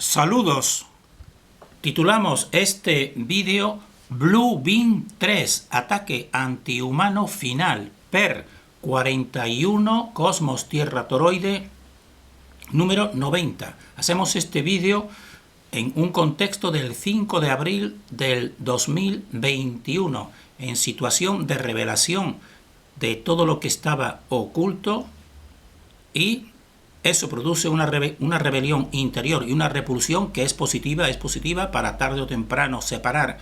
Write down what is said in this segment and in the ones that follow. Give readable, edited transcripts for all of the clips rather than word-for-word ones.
Saludos. Titulamos este vídeo Blue Beam 3, ataque antihumano final, PER 41 Cosmos Tierra Toroide número 90. Hacemos este vídeo en un contexto del 5 de abril del 2021, en situación de revelación de todo lo que estaba oculto, y eso produce una rebelión interior y una repulsión que es positiva para tarde o temprano separar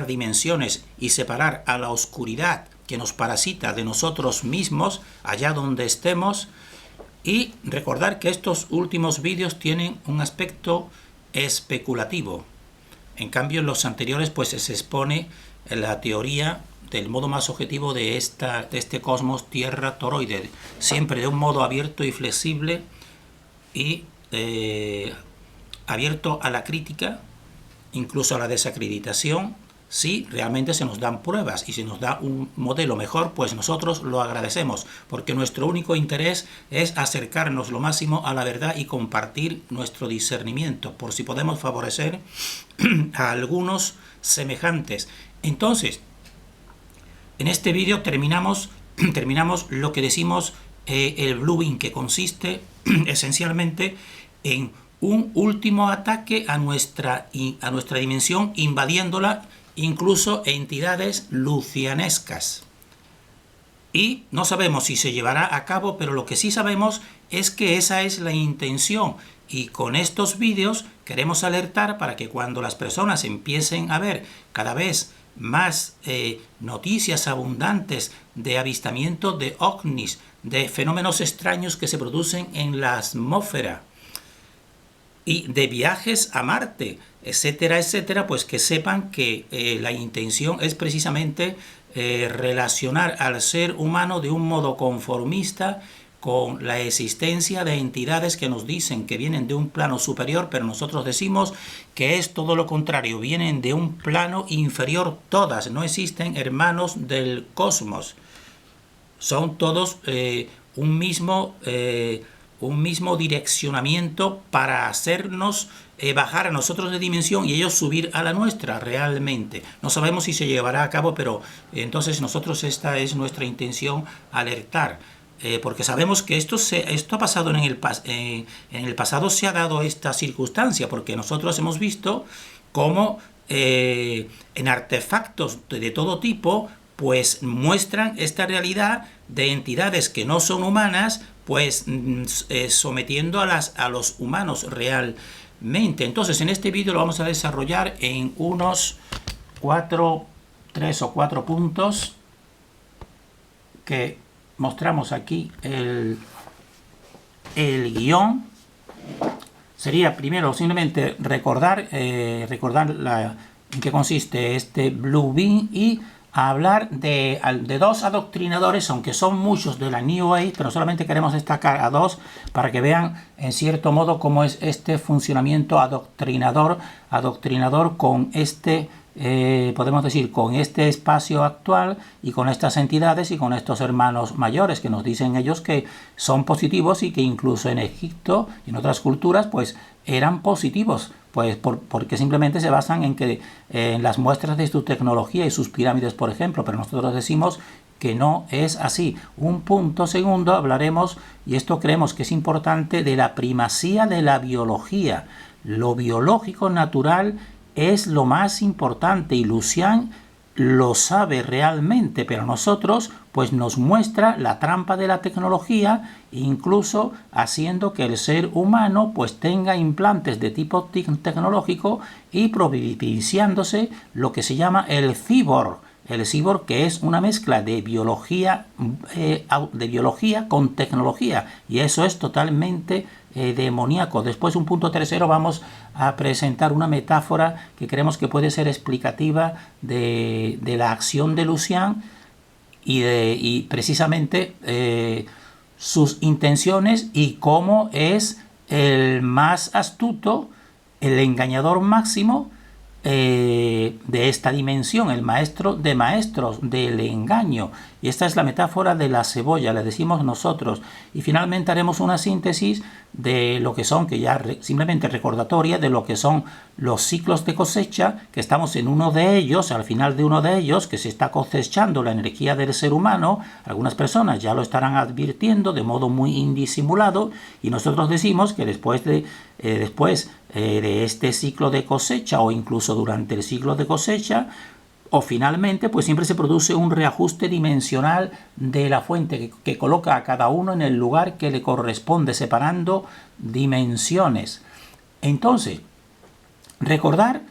dimensiones y separar a la oscuridad que nos parasita de nosotros mismos allá donde estemos. Y recordar que estos últimos vídeos tienen un aspecto especulativo. En cambio, en los anteriores pues se expone la teoría del modo más objetivo de este cosmos Tierra Toroide, siempre de un modo abierto y flexible y abierto a la crítica, incluso a la desacreditación. Si realmente se nos dan pruebas y se nos da un modelo mejor, pues nosotros lo agradecemos, porque nuestro único interés es acercarnos lo máximo a la verdad y compartir nuestro discernimiento, por si podemos favorecer a algunos semejantes. Entonces, en este vídeo terminamos lo que decimos el Blue Beam, que consiste esencialmente en un último ataque a nuestra dimensión, invadiéndola, incluso entidades lucianescas. Y no sabemos si se llevará a cabo, pero lo que sí sabemos es que esa es la intención. Y con estos vídeos queremos alertar para que cuando las personas empiecen a ver cada vez más noticias abundantes de avistamiento de ovnis, de fenómenos extraños que se producen en la atmósfera y de viajes a Marte, etcétera, etcétera, pues que sepan que la intención es precisamente relacionar al ser humano de un modo conformista con la existencia de entidades que nos dicen que vienen de un plano superior, pero nosotros decimos que es todo lo contrario, vienen de un plano inferior todas, no existen hermanos del cosmos, son todos un mismo direccionamiento para hacernos bajar a nosotros de dimensión y ellos subir a la nuestra realmente. No sabemos si se llevará a cabo, pero entonces nosotros esta es nuestra intención, alertar. Porque sabemos que esto ha pasado en el pasado, se ha dado esta circunstancia, porque nosotros hemos visto cómo en artefactos de todo tipo pues muestran esta realidad de entidades que no son humanas, pues sometiendo a los humanos realmente. Entonces en este vídeo lo vamos a desarrollar en unos 3 o 4 puntos que mostramos aquí. El guión sería primero simplemente recordar en qué consiste este Blue Beam y hablar de dos adoctrinadores, aunque son muchos de la New Age, pero solamente queremos destacar a dos para que vean en cierto modo cómo es este funcionamiento adoctrinador con podemos decir, con este espacio actual y con estas entidades y con estos hermanos mayores que nos dicen ellos que son positivos y que incluso en Egipto y en otras culturas pues eran positivos, pues porque simplemente se basan en las muestras de su tecnología y sus pirámides, por ejemplo, pero nosotros decimos que no es así. Un punto segundo hablaremos, y esto creemos que es importante, de la primacía de la biología. Lo biológico natural es lo más importante y Lucian lo sabe realmente, pero nosotros pues nos muestra la trampa de la tecnología, incluso haciendo que el ser humano pues tenga implantes de tipo tecnológico y propiciándose lo que se llama el cyborg. El cyborg, que es una mezcla de biología con tecnología, y eso es totalmente demoníaco. Después, un punto tercero, vamos a presentar una metáfora que creemos que puede ser explicativa de la acción de Lucian y precisamente sus intenciones y cómo es el más astuto, el engañador máximo de esta dimensión, el maestro de maestros del engaño, Y esta es la metáfora de la cebolla, le decimos nosotros. Y finalmente haremos una síntesis de lo que son, que ya simplemente recordatoria, de lo que son los ciclos de cosecha, que estamos en uno de ellos, al final de uno de ellos, que se está cosechando la energía del ser humano. Algunas personas ya lo estarán advirtiendo de modo muy indisimulado, y nosotros decimos que después de este ciclo de cosecha, o incluso durante el ciclo de cosecha, o finalmente, pues siempre se produce un reajuste dimensional de la fuente que coloca a cada uno en el lugar que le corresponde, separando dimensiones. Entonces, recordar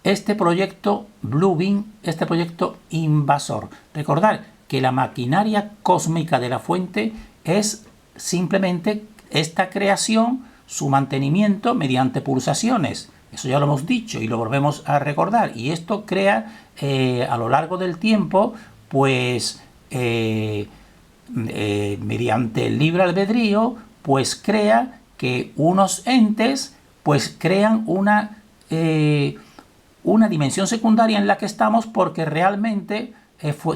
este proyecto Bluebeam, este proyecto invasor. Recordar que la maquinaria cósmica de la fuente es simplemente esta creación, su mantenimiento mediante pulsaciones. Eso ya lo hemos dicho y lo volvemos a recordar. Y esto crea a lo largo del tiempo, pues mediante el libre albedrío, pues crea que unos entes pues crean una dimensión secundaria en la que estamos, porque realmente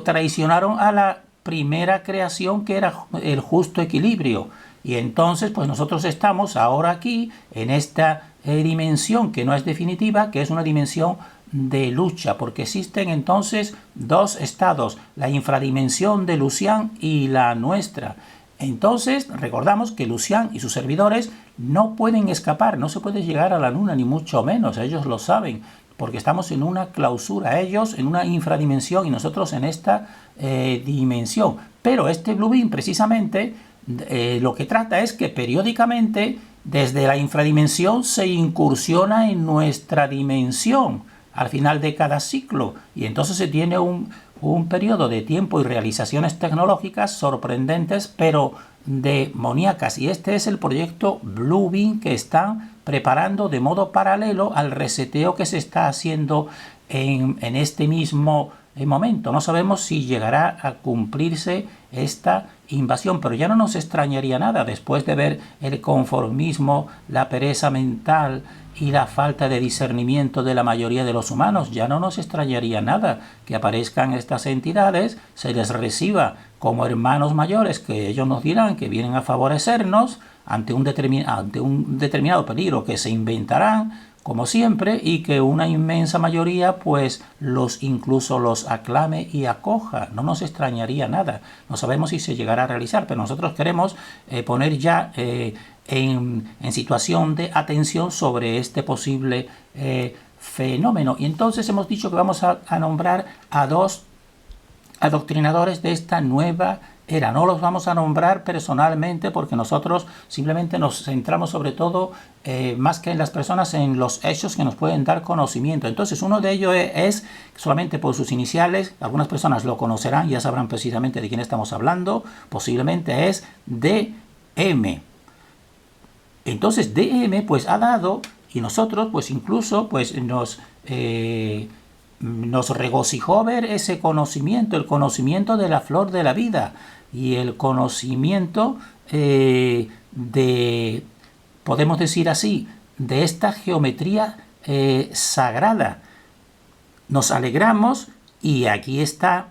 traicionaron a la primera creación, que era el justo equilibrio. Y entonces pues nosotros estamos ahora aquí en esta dimensión que no es definitiva, que es una dimensión de lucha, porque existen entonces dos estados, la infradimensión de Lucian y la nuestra. Entonces recordamos que Lucian y sus servidores no pueden escapar, no se puede llegar a la luna, ni mucho menos, ellos lo saben, porque estamos en una clausura, ellos en una infradimensión y nosotros en esta dimensión. Pero este Bluebeam precisamente lo que trata es que periódicamente desde la infradimensión se incursiona en nuestra dimensión al final de cada ciclo, y entonces se tiene un periodo de tiempo y realizaciones tecnológicas sorprendentes pero demoníacas. Y este es el proyecto Bluebeam que están preparando de modo paralelo al reseteo que se está haciendo en este mismo momento. No sabemos si llegará a cumplirse esta invasión, pero ya no nos extrañaría nada después de ver el conformismo, la pereza mental y la falta de discernimiento de la mayoría de los humanos. Ya no nos extrañaría nada que aparezcan estas entidades, se les reciba como hermanos mayores, que ellos nos dirán que vienen a favorecernos ante un determinado peligro que se inventarán, como siempre, y que una inmensa mayoría pues incluso los aclame y acoja. No nos extrañaría nada. No sabemos si se llegará a realizar, pero nosotros queremos poner ya en situación de atención sobre este posible fenómeno. Y entonces hemos dicho que vamos a nombrar a dos adoctrinadores de esta nueva era. No los vamos a nombrar personalmente porque nosotros simplemente nos centramos sobre todo, más que en las personas, en los hechos que nos pueden dar conocimiento. Entonces uno de ellos es solamente por sus iniciales, algunas personas lo conocerán, ya sabrán precisamente de quién estamos hablando, posiblemente es DM. Entonces DM pues ha dado, y nosotros pues incluso pues nos regocijó ver ese conocimiento, el conocimiento de la flor de la vida y el conocimiento podemos decir así, de esta geometría sagrada. Nos alegramos, y aquí está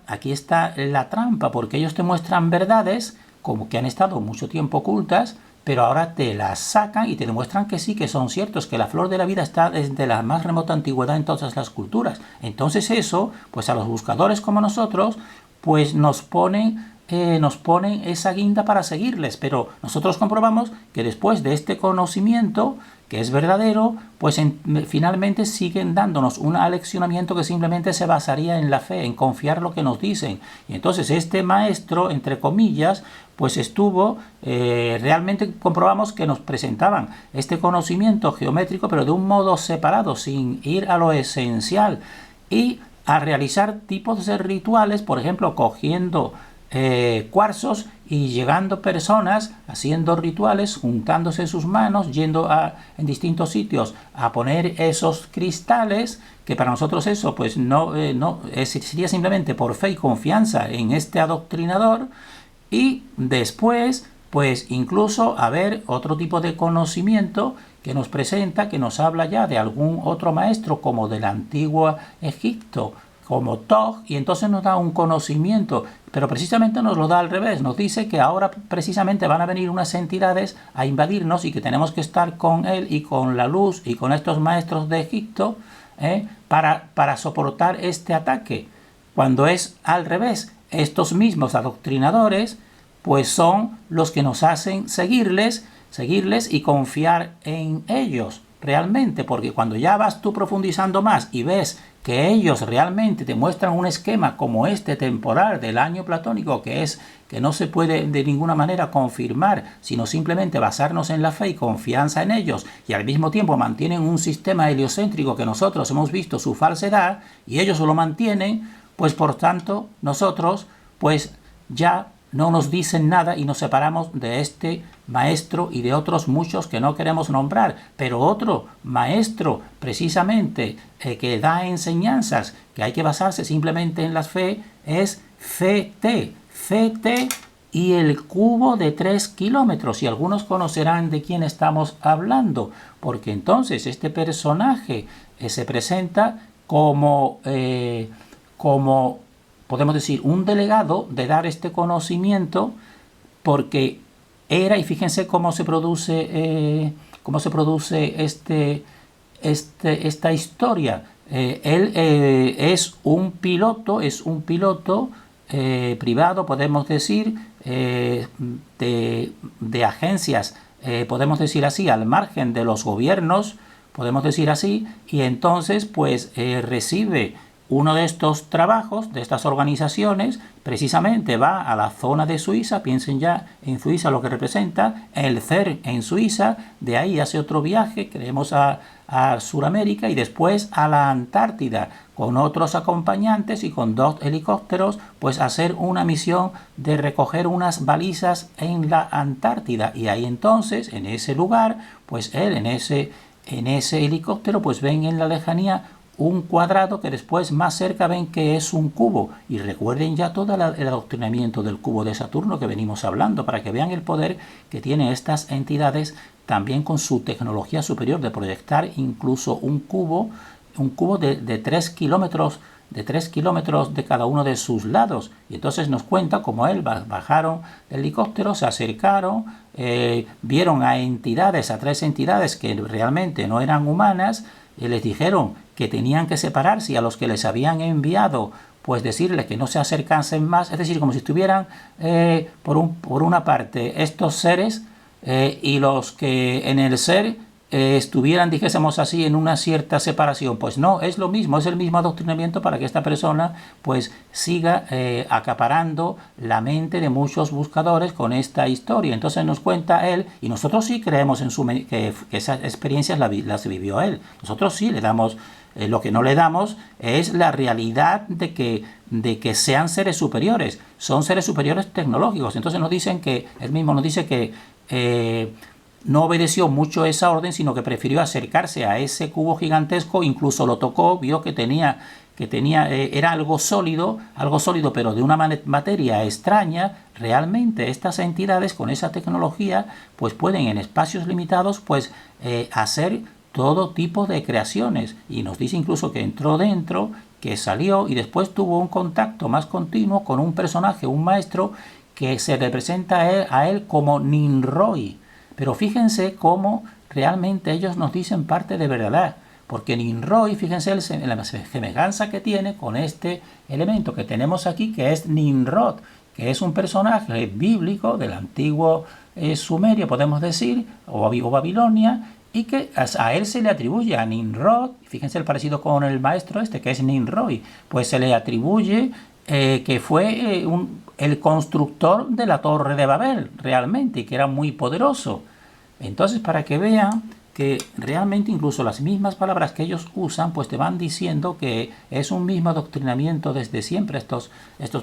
la trampa, porque ellos te muestran verdades como que han estado mucho tiempo ocultas, pero ahora te las sacan y te demuestran que sí, que son ciertos, que la flor de la vida está desde la más remota antigüedad en todas las culturas. Entonces eso, pues a los buscadores como nosotros, pues nos ponen esa guinda para seguirles, pero nosotros comprobamos que después de este conocimiento, que es verdadero, pues finalmente siguen dándonos un aleccionamiento que simplemente se basaría en la fe, en confiar lo que nos dicen. Y entonces este maestro, entre comillas, pues realmente comprobamos que nos presentaban este conocimiento geométrico, pero de un modo separado, sin ir a lo esencial, y a realizar tipos de rituales, por ejemplo, cogiendo cuarzos y llegando personas haciendo rituales, juntándose sus manos, yendo en distintos sitios a poner esos cristales, que para nosotros eso pues sería simplemente por fe y confianza en este adoctrinador. Y después pues incluso haber otro tipo de conocimiento que nos presenta, que nos habla ya de algún otro maestro como del antiguo Egipto, como Tog, y entonces nos da un conocimiento, pero precisamente nos lo da al revés, nos dice que ahora precisamente van a venir unas entidades a invadirnos y que tenemos que estar con él y con la luz y con estos maestros de Egipto para soportar este ataque, cuando es al revés. Estos mismos adoctrinadores pues son los que nos hacen seguirles y confiar en ellos realmente, porque cuando ya vas tú profundizando más y ves que ellos realmente te muestran un esquema como este temporal del año platónico, que no se puede de ninguna manera confirmar, sino simplemente basarnos en la fe y confianza en ellos, y al mismo tiempo mantienen un sistema heliocéntrico que nosotros hemos visto su falsedad y ellos lo mantienen, pues por tanto nosotros pues ya no nos dicen nada y nos separamos de este maestro y de otros muchos que no queremos nombrar. Pero otro maestro precisamente que da enseñanzas que hay que basarse simplemente en la fe es Fe-Te y el cubo de 3 kilómetros. Y algunos conocerán de quién estamos hablando, porque entonces este personaje se presenta como podemos decir, un delegado de dar este conocimiento, porque era, y fíjense cómo se produce esta historia. Él es un piloto privado, podemos decir, de agencias, podemos decir así, al margen de los gobiernos, podemos decir así, y entonces pues recibe uno de estos trabajos, de estas organizaciones, precisamente va a la zona de Suiza, piensen ya en Suiza lo que representa, el CERN en Suiza, de ahí hace otro viaje, creemos a Sudamérica y después a la Antártida, con otros acompañantes y con 2 helicópteros, pues hacer una misión de recoger unas balizas en la Antártida. Y ahí entonces, en ese lugar, pues él en ese helicóptero, pues ven en la lejanía un cuadrado que después más cerca ven que es un cubo. Y recuerden ya todo el adoctrinamiento del cubo de Saturno que venimos hablando, para que vean el poder que tienen estas entidades también con su tecnología superior de proyectar incluso un cubo de 3 kilómetros de cada uno de sus lados. Y entonces nos cuenta cómo él bajaron del helicóptero, se acercaron, vieron a 3 entidades que realmente no eran humanas, y les dijeron que tenían que separarse, y a los que les habían enviado pues decirles que no se acercasen más, es decir, como si estuvieran por una parte estos seres y los que en el ser estuvieran, dijésemos así, en una cierta separación. Pues no, es lo mismo, es el mismo adoctrinamiento para que esta persona pues siga acaparando la mente de muchos buscadores con esta historia. Entonces nos cuenta él, y nosotros sí creemos en que esas experiencias las vivió él. Nosotros sí le damos, lo que no le damos es la realidad de que sean seres superiores. Son seres superiores tecnológicos. Entonces nos dicen que, él mismo nos dice que no obedeció mucho esa orden, sino que prefirió acercarse a ese cubo gigantesco, incluso lo tocó, vio que era algo sólido, pero de una materia extraña. Realmente estas entidades con esa tecnología pues pueden en espacios limitados pues hacer todo tipo de creaciones, y nos dice incluso que entró dentro, que salió y después tuvo un contacto más continuo con un personaje, un maestro que se representa a él como Ninroy. Pero fíjense cómo realmente ellos nos dicen parte de verdad, porque Ninroy, fíjense la semejanza que tiene con este elemento que tenemos aquí, que es Nimrod, que es un personaje bíblico del antiguo Sumeria, podemos decir, o Babilonia, y que a él se le atribuye, a Nimrod, fíjense el parecido con el maestro que es Ninroy, pues se le atribuye que fue el constructor de la Torre de Babel, realmente, y que era muy poderoso. Entonces, para que vean que realmente incluso las mismas palabras que ellos usan, pues te van diciendo que es un mismo adoctrinamiento desde siempre estos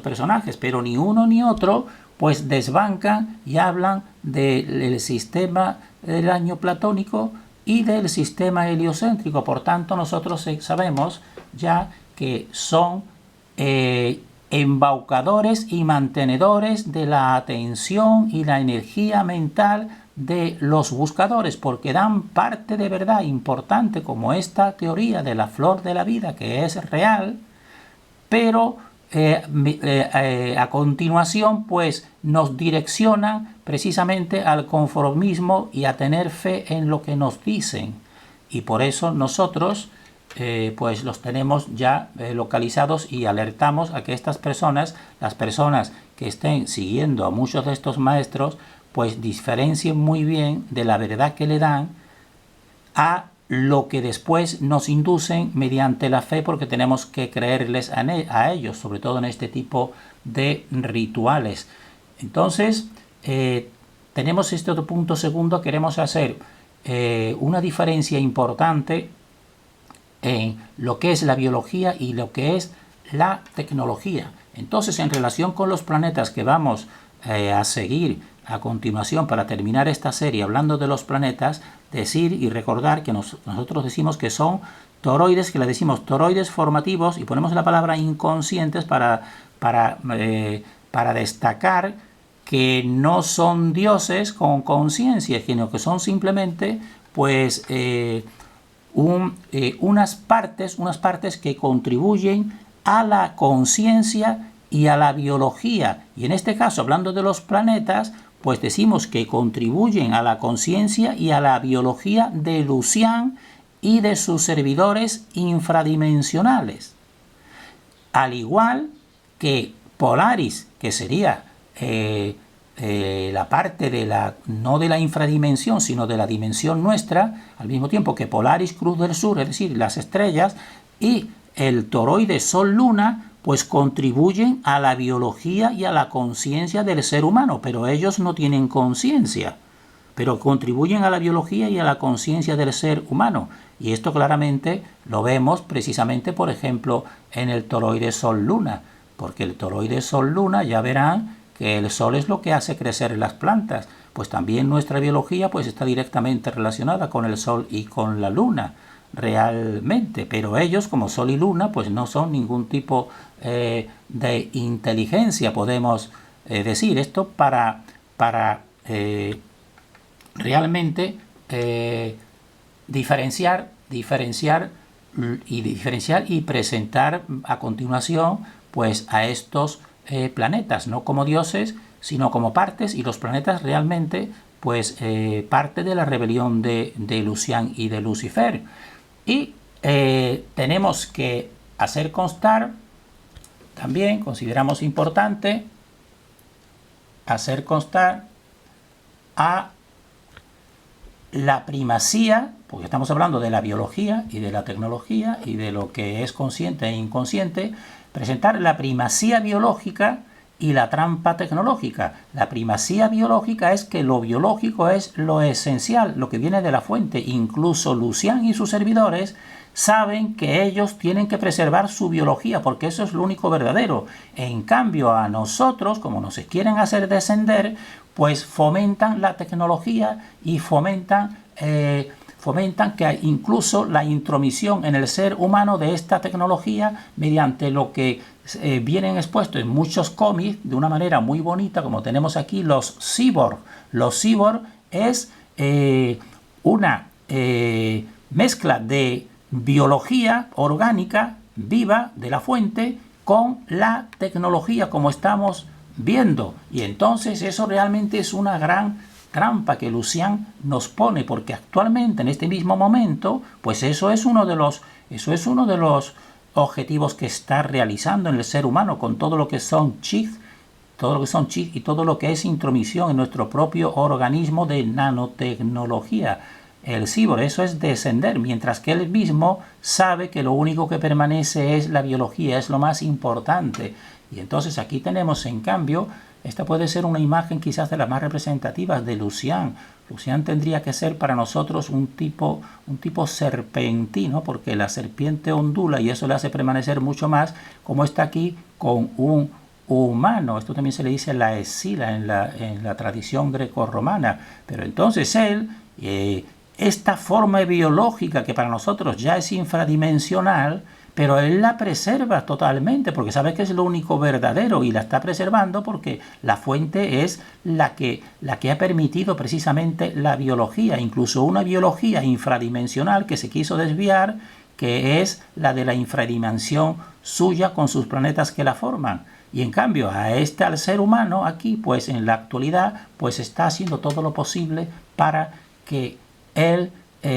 personajes, pero ni uno ni otro pues desbancan y hablan del sistema del año platónico y del sistema heliocéntrico. Por tanto, nosotros sabemos ya que son embaucadores y mantenedores de la atención y la energía mental de los buscadores, porque dan parte de verdad importante, como esta teoría de la flor de la vida, que es real, pero a continuación pues nos direccionan precisamente al conformismo y a tener fe en lo que nos dicen, y por eso nosotros pues los tenemos ya localizados y alertamos a que estas personas, las personas que estén siguiendo a muchos de estos maestros, pues diferencien muy bien de la verdad que le dan a lo que después nos inducen mediante la fe, porque tenemos que creerles a ellos, sobre todo en este tipo de rituales. Entonces, tenemos este otro punto segundo. Queremos hacer una diferencia importante en lo que es la biología y lo que es la tecnología. Entonces, en relación con los planetas que vamos a seguir a continuación para terminar esta serie hablando de los planetas, decir y recordar que nosotros decimos que son toroides, que le decimos toroides formativos, y ponemos la palabra inconscientes para destacar que no son dioses con conciencia, sino que son simplemente pues unas partes que contribuyen a la conciencia y a la biología. Y en este caso, hablando de los planetas, pues decimos que contribuyen a la conciencia y a la biología de Lucián y de sus servidores infradimensionales. Al igual que Polaris, que sería la parte de no de la infradimensión, sino de la dimensión nuestra, al mismo tiempo que Polaris Cruz del Sur, es decir, las estrellas, y el toroide Sol-Luna, pues contribuyen a la biología y a la conciencia del ser humano, pero ellos no tienen conciencia, pero contribuyen a la biología y a la conciencia del ser humano. Y esto claramente lo vemos precisamente, por ejemplo, en el toroide Sol-Luna, porque el toroide Sol-Luna, ya verán que el Sol es lo que hace crecer las plantas, pues también nuestra biología pues está directamente relacionada con el Sol y con la Luna, realmente, pero ellos como Sol y Luna pues no son ningún tipo de inteligencia, podemos decir esto para realmente diferenciar y presentar a continuación pues a estos planetas, no como dioses, sino como partes, y los planetas realmente pues parte de la rebelión de Lucián y de Lucifer. Y tenemos que hacer constar, también consideramos importante hacer constar a la primacía, porque estamos hablando de la biología y de la tecnología y de lo que es consciente e inconsciente, presentar la primacía biológica y la trampa tecnológica. La primacía biológica es que lo biológico es lo esencial, lo que viene de la fuente. Incluso Lucián y sus servidores saben que ellos tienen que preservar su biología, porque eso es lo único verdadero. En cambio, a nosotros, como nos quieren hacer descender, pues fomentan la tecnología y fomentan que incluso la intromisión en el ser humano de esta tecnología, mediante lo que vienen expuestos en muchos cómics de una manera muy bonita, como tenemos aquí los cyborg. Los cyborg es una mezcla de biología orgánica viva de la fuente con la tecnología, como estamos viendo. Y entonces eso realmente es una gran trampa que Lucián nos pone, porque actualmente en este mismo momento pues eso es uno de los objetivos que está realizando en el ser humano, con todo lo que son chips, y todo lo que es intromisión en nuestro propio organismo de nanotecnología. El cyborg, eso es descender, mientras que él mismo sabe que lo único que permanece es la biología, es lo más importante. Y entonces aquí tenemos, en cambio, esta puede ser una imagen quizás de las más representativas de Lucián. Lucián tendría que ser para nosotros un tipo serpentino, porque la serpiente ondula y eso le hace permanecer mucho más, como está aquí con un humano. Esto también se le dice la escila en la tradición grecorromana. Pero entonces él, esta forma biológica que para nosotros ya es infradimensional, pero él la preserva totalmente, porque sabe que es lo único verdadero, y la está preservando porque la fuente es la que ha permitido precisamente la biología, incluso una biología infradimensional que se quiso desviar, que es la de la infradimensión suya con sus planetas que la forman. Y en cambio al ser humano aquí, pues en la actualidad, pues está haciendo todo lo posible para que él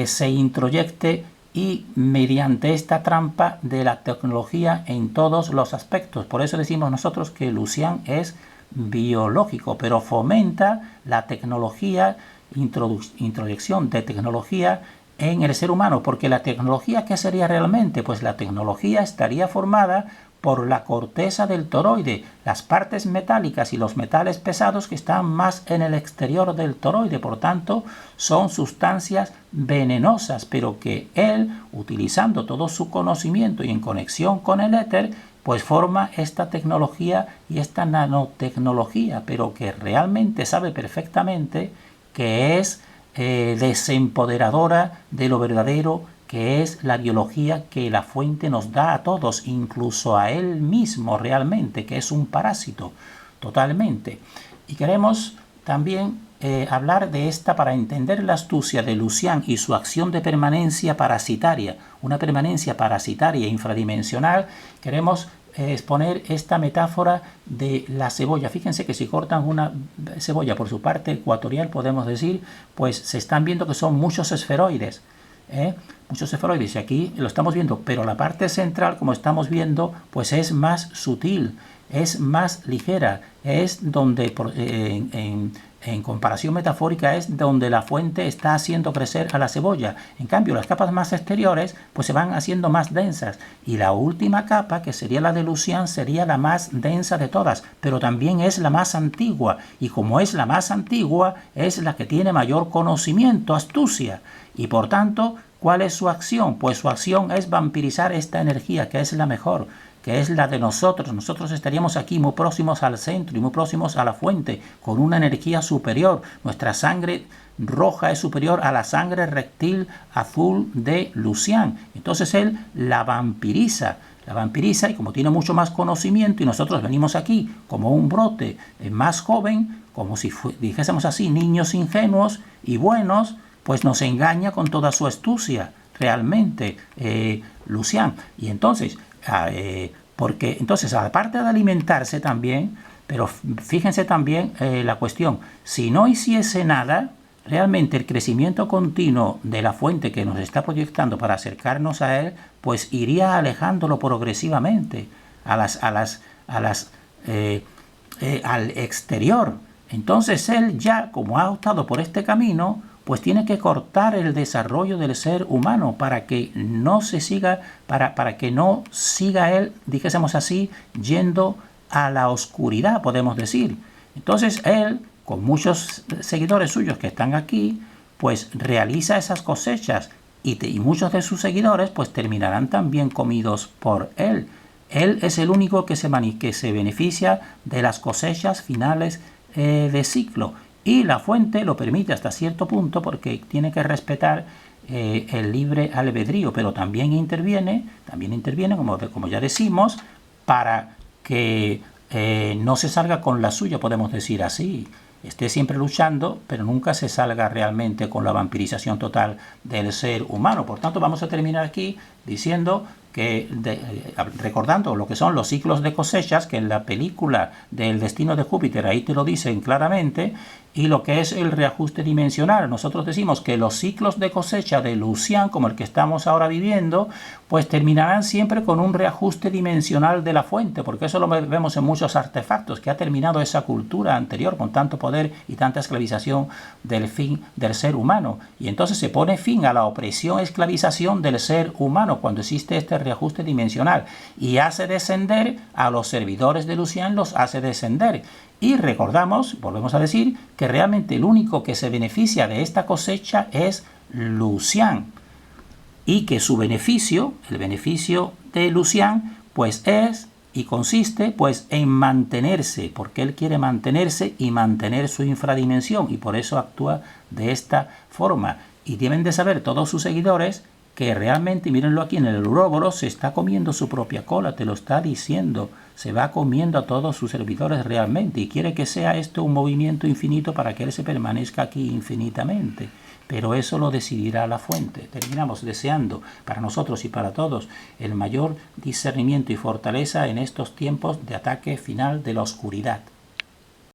se introyecte y mediante esta trampa de la tecnología en todos los aspectos. Por eso decimos nosotros que Lucian es biológico, pero fomenta la tecnología, introyección de tecnología en el ser humano, porque la tecnología, ¿qué sería realmente? Pues la tecnología estaría formada por la corteza del toroide, las partes metálicas y los metales pesados que están más en el exterior del toroide, por tanto son sustancias venenosas, pero que él, utilizando todo su conocimiento y en conexión con el éter, pues forma esta tecnología y esta nanotecnología, pero que realmente sabe perfectamente que es desempoderadora de lo verdadero, que es la biología que la fuente nos da a todos, incluso a él mismo realmente, que es un parásito totalmente. Y queremos también hablar de esta para entender la astucia de Lucian y su acción de permanencia parasitaria, una permanencia parasitaria infradimensional. Queremos exponer esta metáfora de la cebolla. Fíjense que si cortan una cebolla por su parte ecuatorial, podemos decir, pues se están viendo que son muchos esferoides. Muchos esferoides, y aquí lo estamos viendo, pero la parte central, como estamos viendo, pues es más sutil, es más ligera, es donde, en comparación metafórica, es donde la fuente está haciendo crecer a la cebolla. En cambio, las capas más exteriores pues se van haciendo más densas, y la última capa, que sería la de Lucian, sería la más densa de todas, pero también es la más antigua, y como es la más antigua, es la que tiene mayor conocimiento, astucia, y por tanto, ¿cuál es su acción? Pues su acción es vampirizar esta energía, que es la mejor, que es la de nosotros. Nosotros estaríamos aquí muy próximos al centro y muy próximos a la fuente, con una energía superior. Nuestra sangre roja es superior a la sangre reptil azul de Lucian. Entonces él la vampiriza, y como tiene mucho más conocimiento y nosotros venimos aquí como un brote más joven, como si dijésemos así, niños ingenuos y buenos, pues nos engaña con toda su astucia, realmente, Lucian. Y entonces, porque entonces, aparte de alimentarse también, pero fíjense también la cuestión, si no hiciese nada, realmente el crecimiento continuo de la fuente que nos está proyectando para acercarnos a él, pues iría alejándolo progresivamente al exterior. Entonces él ya, como ha optado por este camino, pues tiene que cortar el desarrollo del ser humano para que no se siga, para que no siga él, dijésemos así, yendo a la oscuridad, podemos decir. Entonces él, con muchos seguidores suyos que están aquí, pues realiza esas cosechas y muchos de sus seguidores pues terminarán también comidos por él. Él es el único que se beneficia de las cosechas finales de ciclo. Y la fuente lo permite hasta cierto punto porque tiene que respetar el libre albedrío, pero también interviene como ya decimos, para que no se salga con la suya, podemos decir así. Esté siempre luchando, pero nunca se salga realmente con la vampirización total del ser humano. Por tanto, vamos a terminar aquí diciendo que, recordando lo que son los ciclos de cosechas, que en la película del destino de Júpiter ahí te lo dicen claramente, y lo que es el reajuste dimensional. Nosotros decimos que los ciclos de cosecha de Lucian, como el que estamos ahora viviendo, pues terminarán siempre con un reajuste dimensional de la fuente, porque eso lo vemos en muchos artefactos, que ha terminado esa cultura anterior con tanto poder y tanta esclavización del ser humano. Y entonces se pone fin a la opresión, esclavización del ser humano cuando existe este reajuste dimensional, y hace descender a los servidores de Lucian, los hace descender. Y recordamos, volvemos a decir, que realmente el único que se beneficia de esta cosecha es Lucian, y que su beneficio, el beneficio de Lucian, pues es y consiste pues en mantenerse, porque él quiere mantenerse y mantener su infradimensión, y por eso actúa de esta forma. Y deben de saber todos sus seguidores que realmente, mírenlo aquí en el Ouroboros, se está comiendo su propia cola, te lo está diciendo, se va comiendo a todos sus servidores realmente y quiere que sea esto un movimiento infinito para que él se permanezca aquí infinitamente. Pero eso lo decidirá la fuente. Terminamos deseando para nosotros y para todos el mayor discernimiento y fortaleza en estos tiempos de ataque final de la oscuridad.